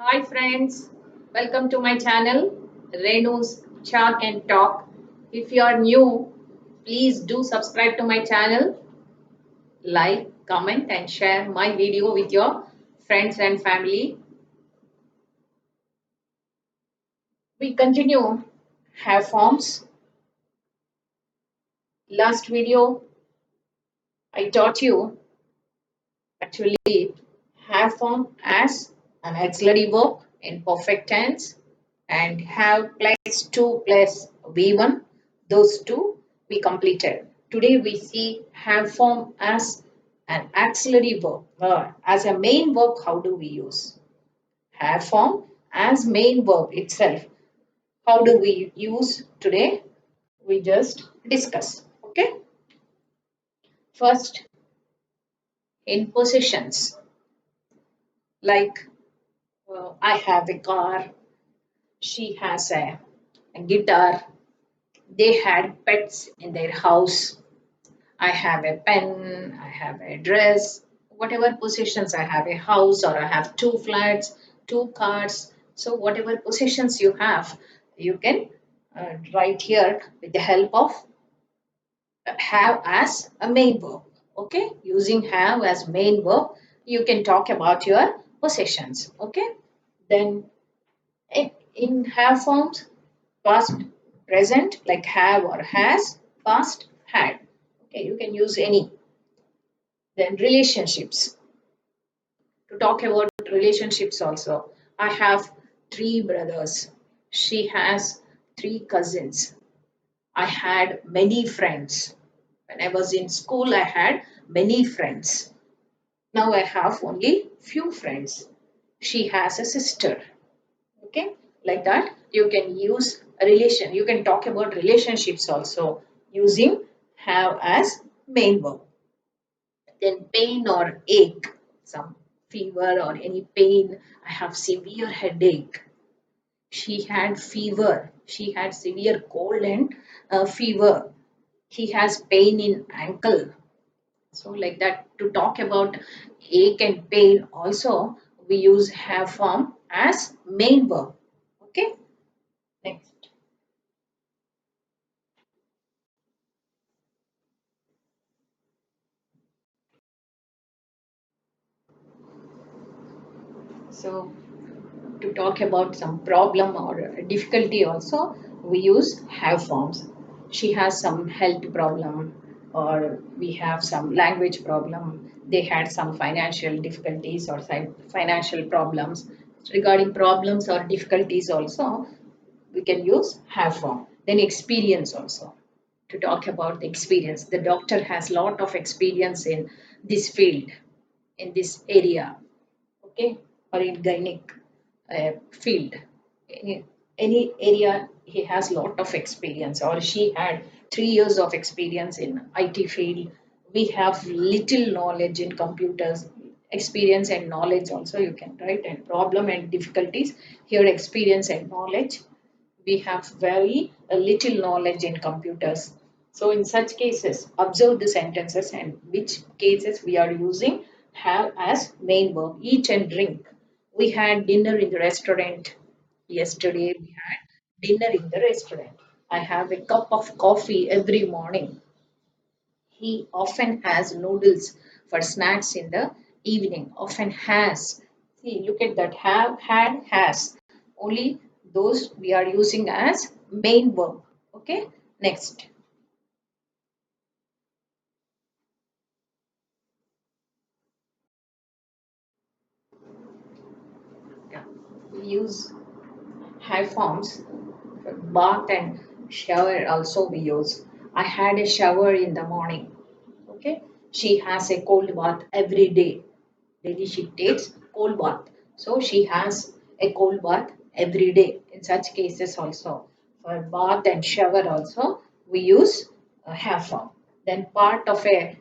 Hi friends, welcome to my channel Renu's Chalk and Talk. If you are new, please do subscribe to my channel, like, comment and share my video with your friends and family. We continue have forms. Last video I taught you actually have form as an auxiliary verb in perfect tense and have plus 2 plus V1. Those two we completed. Today we see have form as an auxiliary verb. As a main verb, how do we use? Have form as main verb itself. How do we use today? We just discuss. Okay. First, in possessions, like I have a car, she has a guitar, they had pets in their house. I have a pen, I have a dress, whatever possessions I have, a house, or I have two flats, two cars. So, whatever possessions you have, you can write here with the help of have as a main verb. Okay, using have as main verb, you can talk about your possessions. Okay, then in have forms, past, present, like have or has, past, had. Okay, you can use any. Then relationships. To talk about relationships also, I have three brothers. She has three cousins. I had many friends. When I was in school, I had many friends. Now I have only few friends. She has a sister. Okay, like that. You can use a relation. You can talk about relationships also using have as main verb. Then pain or ache, some fever or any pain. I have severe headache. She had fever. She had severe cold and fever. He has pain in ankle. So like that, to talk about ache and pain also we use have form as main verb. Okay, next. So to talk about some problem or difficulty also we use have forms. She has some health problem, or we have some language problem, they had some financial difficulties or some financial problems. Regarding problems or difficulties also we can use have form. Then experience also, to talk about the experience, the doctor has lot of experience in this field, in this area. Okay, or in gynec field, any, any area he has lot of experience, or she had 3 years of experience in IT field. We have little knowledge in computers. Experience and knowledge also you can write, and problem and difficulties here, experience and knowledge. We have very little knowledge in computers. So in such cases, observe the sentences and which cases we are using have as main verb. Eat and drink. We had dinner in the restaurant yesterday. We had dinner in the restaurant. I have a cup of coffee every morning. He often has noodles for snacks in the evening. Often has. See, look at that. Have, had, has. Only those we are using as main verb. Okay. Next. Yeah. We use have forms. Bath and shower also we use. I had a shower in the morning. Okay. She has a cold bath every day. Daily she takes cold bath. So she has a cold bath every day. In such cases also, for bath and shower also, we use have form. Then part of a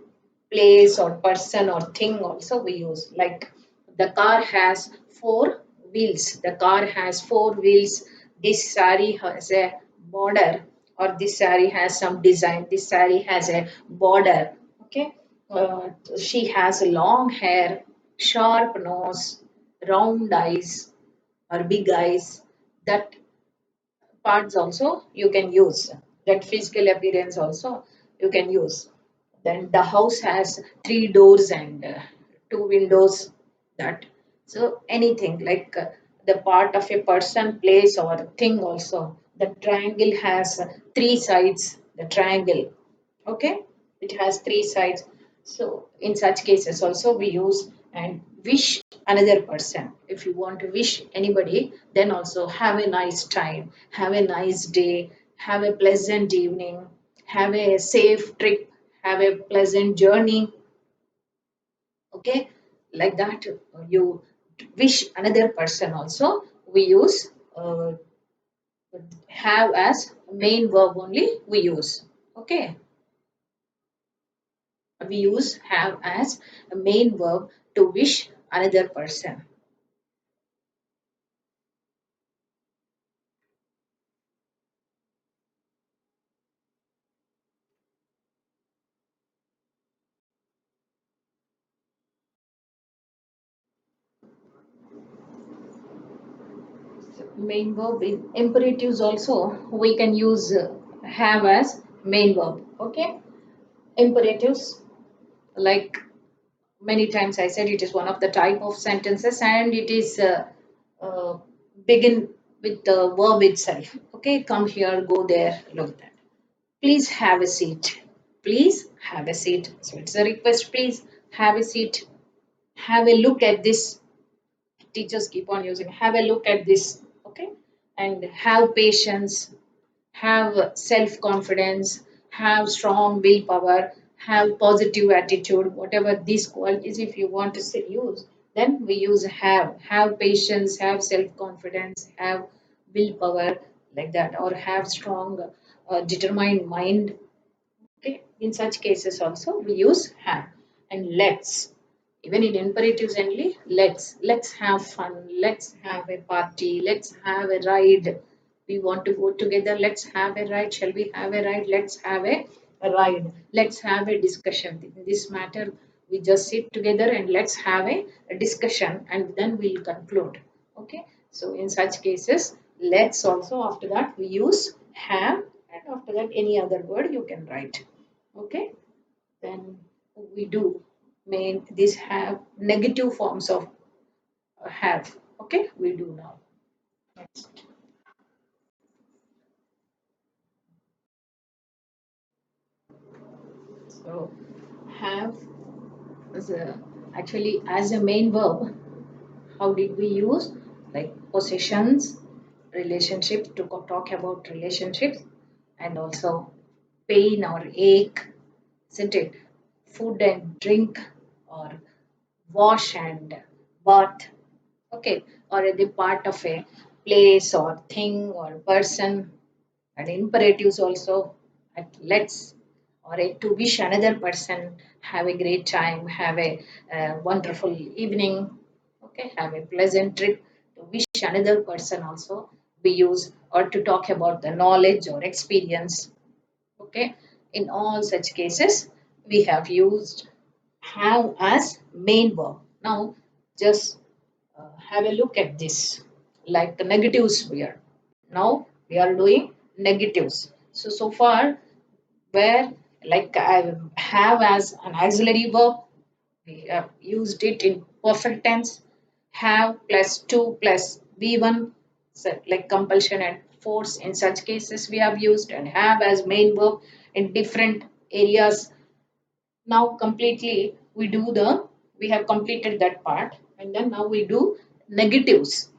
place or person or thing also we use. Like the car has four wheels. The car has four wheels. This sari has a border, or this sari has some design. This sari has a border. Okay. She has long hair, sharp nose, round eyes. or big eyes. That parts also you can use. That physical appearance also you can use. Then the house has three doors and two windows. That so anything like the part of a person, place, or thing also. The triangle has three sides. The triangle, okay, it has three sides. So in such cases also we use and wish another person. If you want to wish anybody, then also have a nice time, have a nice day, have a pleasant evening, have a safe trip, have a pleasant journey, okay, like that. You wish another person also, we use have as main verb only we use, okay. We use have as a main verb to wish another person. Main verb in imperatives also we can use have as main verb, okay. Imperatives, like many times I said, it is one of the type of sentences and it is uh, begin with the verb itself, okay. Come here, go there, look that. Please have a seat. Please have a seat. So it's a request. Please have a seat. Have a look at this. Teachers keep on using have a look at this, okay. And have patience, have self confidence, have strong willpower, have positive attitude, whatever these qualities, if you want to say, use, then we use have patience, have self confidence, have willpower, like that, or have strong determined mind. Okay, in such cases also we use have. And let's, even in imperatives only, let's have fun, let's have a party, let's have a ride. We want to go together, let's have a ride. Shall we have a ride? Let's have a ride. Let's have a discussion. In this matter, we just sit together and let's have a discussion and then we'll conclude. Okay, so in such cases, let's also after that we use have, and after that any other word you can write. Okay, then we do main this have negative forms of have. Okay, we do now. Next. So have is actually as a main verb. How did we use? Like possessions, relationship to talk about relationships, and also pain or ache, isn't it? Food and drink, or wash and bath, okay, or the part of a place or thing or person. And imperatives also at let's, or a, to wish another person have a great time, have a wonderful evening, okay, have a pleasant trip. To wish another person also we use, or to talk about the knowledge or experience, okay. In all such cases we have used have as main verb. Now just have a look at this, like the negatives here. Now we are doing negatives. So so far, where like I have as an auxiliary verb, we have used it in perfect tense. Have plus to plus V1, so like compulsion and force. In such cases, we have used and have as main verb in different areas. Now completely we have completed that part, and then now we do negatives.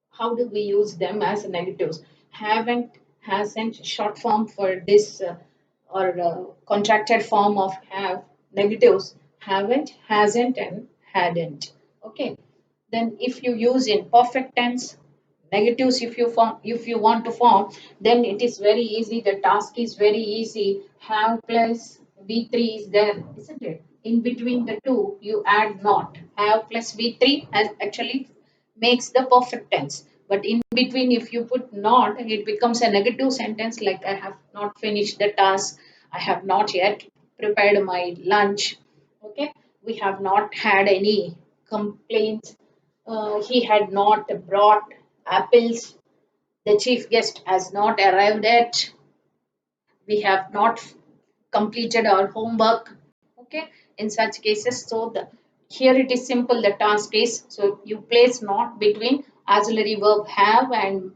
How do we use them as negatives? Haven't, hasn't, short form for this or contracted form of have, negatives haven't, hasn't, and hadn't. Okay. Then if you use in perfect tense, negatives, if you want to form, then it is very easy. The task is very easy. Have plus V3 is there, isn't it? In between the two, you add not. Have plus V3 has actually makes the perfect tense. But in between, if you put not, it becomes a negative sentence like I have not finished the task, I have not yet prepared my lunch. Okay, we have not had any complaints He had not brought apples. The chief guest has not arrived yet. We have not completed our homework. Okay, in such cases, so the here it is simple. The task is, so you place not between auxiliary verb have and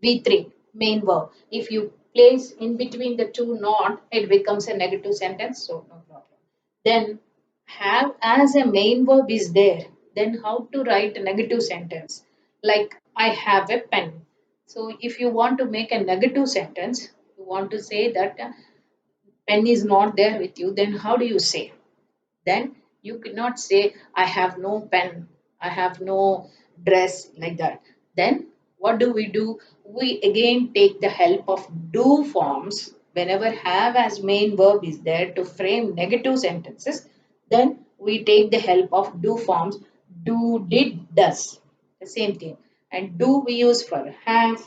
v3 main verb. If you place in between the two not, it becomes a negative sentence, so no problem. Then have as a main verb is there, then how to write a negative sentence? Like I have a pen. So if you want to make a negative sentence, you want to say that pen is not there with you, then how do you say? Then you cannot say, I have no pen, I have no dress, like that. Then what do? We again take the help of do forms whenever have as main verb is there to frame negative sentences. Then we take the help of do forms, do, did, does. The same thing. And do we use for have,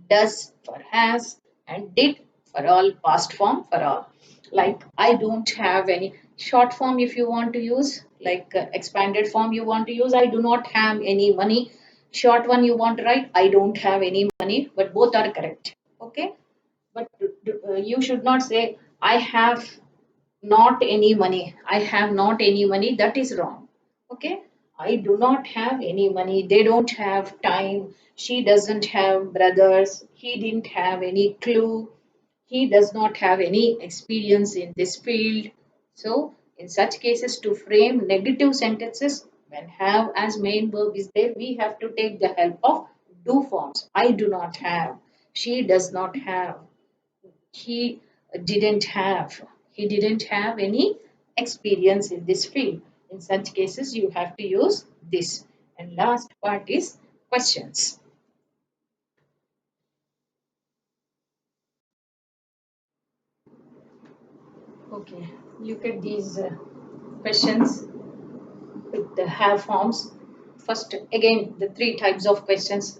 does for has, and did for all, past form for all. Like I don't have any short form. If you want to use like expanded form you want to use, I do not have any money. Short one you want to write, I don't have any money, but both are correct. Okay, but you should not say I have not any money. I have not any money. That is wrong. Okay. I do not have any money. They don't have time. She doesn't have brothers. He didn't have any clue. He does not have any experience in this field. So, in such cases, to frame negative sentences, when have as main verb is there, we have to take the help of do forms. I do not have. She does not have. He didn't have any experience in this field. In such cases you have to use this. And last part is questions. Okay, look at these questions with the have forms. First, again, the three types of questions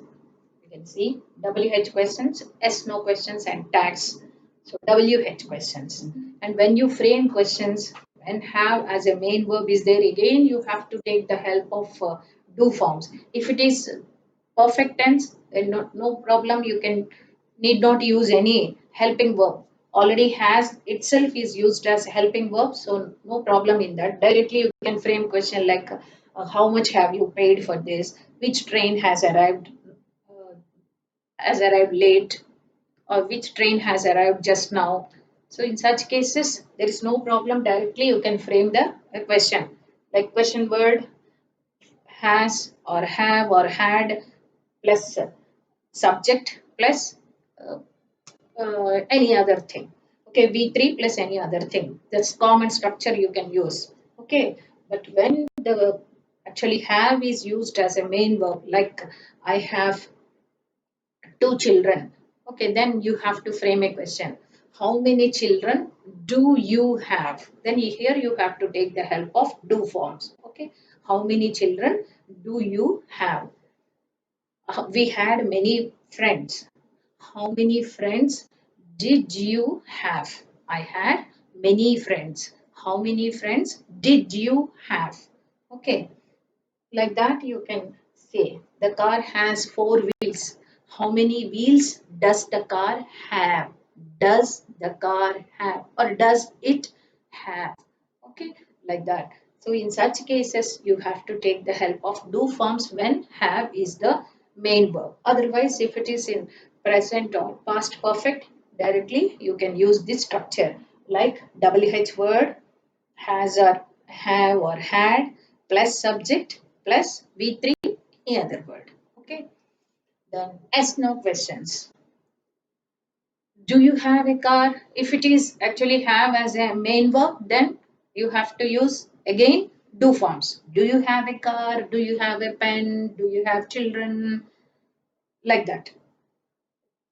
you can see: WH questions, S no questions, and tags. So WH questions. And when you frame questions and have as a main verb is there, again you have to take the help of do forms. If it is perfect tense, then no problem. You can need not use any helping verb. Already has itself is used as helping verb, so no problem in that. Directly you can frame question like how much have you paid for this? Which train has arrived late, or which train has arrived just now. So in such cases, there is no problem. Directly you can frame the question. Like question word has or have or had plus subject plus uh, any other thing. Okay, V3 plus any other thing. That's common structure you can use. Okay, but when the actually have is used as a main verb, like I have two children. Okay, then you have to frame a question. How many children do you have? Then here you have to take the help of do forms. Okay, how many children do you have? We had many friends. How many friends did you have? I had many friends. How many friends did you have? Okay, like that you can say the car has four wheels. How many wheels does the car have? Does the car have, or does it have? Okay, like that. So in such cases you have to take the help of do forms when have is the main verb. Otherwise, if it is in present or past perfect, directly you can use this structure like WH word, has or have or had plus subject plus V3 any other word. Okay. Then S no questions. Do you have a car? If it is actually have as a main verb, then you have to use again do forms. Do you have a car? Do you have a pen? Do you have children? Like that.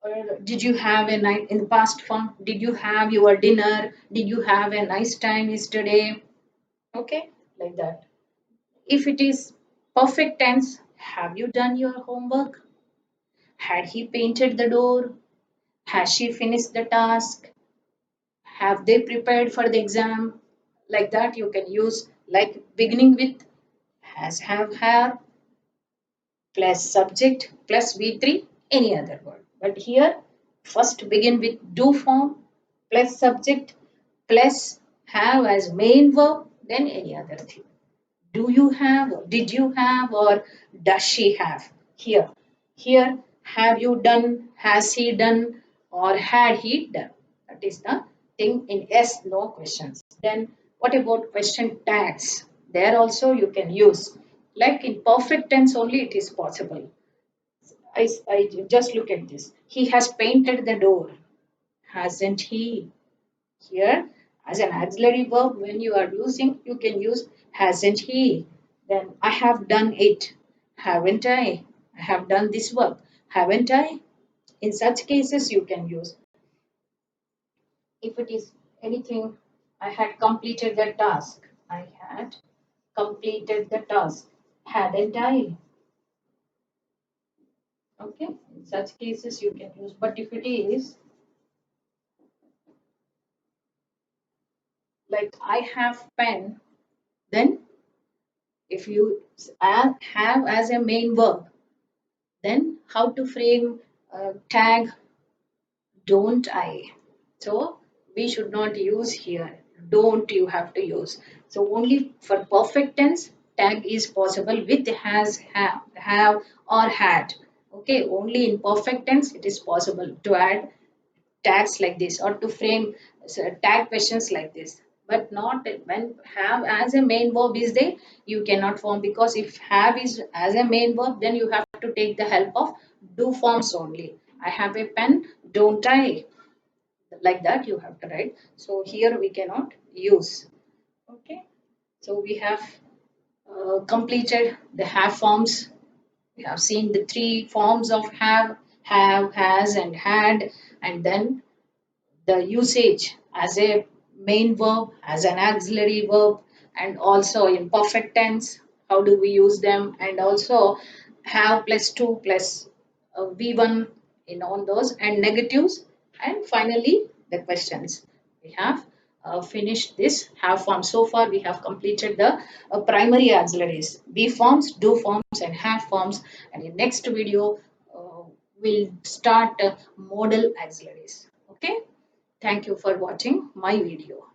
Or did you have a night in the past form? Did you have your dinner? Did you have a nice time yesterday? Okay, like that. If it is perfect tense, have you done your homework? Had he painted the door? Has she finished the task? Have they prepared for the exam? Like that, you can use like beginning with has, have plus subject plus V3, any other word. But here, first begin with do form plus subject plus have as main verb, then any other thing. Do you have, did you have, or does she have? Here, have you done, has he done, or had he done? That is the thing in yes, no questions. Then what about question tags? There also you can use. Like in perfect tense only it is possible. I just look at this. He has painted the door, hasn't he? Here, as an auxiliary verb, when you are using, you can use hasn't he? Then I have done it, haven't I? I have done this work, haven't I? In such cases, you can use. If it is anything, I had completed the task. I had completed the task, hadn't I? Okay, in such cases, you can use. But if it is like I have pen, then if you have as a main verb, then how to frame tag don't I? So we should not use here. Don't you have to use. So only for perfect tense, tag is possible with has, have or had. Okay, only in perfect tense it is possible to add tags like this or to frame tag questions like this, but not when have as a main verb is there, you cannot form, because if have is as a main verb, then you have to take the help of do forms only. I have a pen, don't I? Like that you have to write. So here we cannot use. Okay, so we have completed the have forms. We have seen the three forms of have, has, and had, and then the usage as a main verb, as an auxiliary verb, and also in perfect tense, how do we use them, and also have plus two plus V1 in all those, and negatives, and finally the questions. We have finished this have form. So far, we have completed the primary auxiliaries, be forms, do forms, and have forms. And in next video, we'll start modal auxiliaries. Okay. Thank you for watching my video.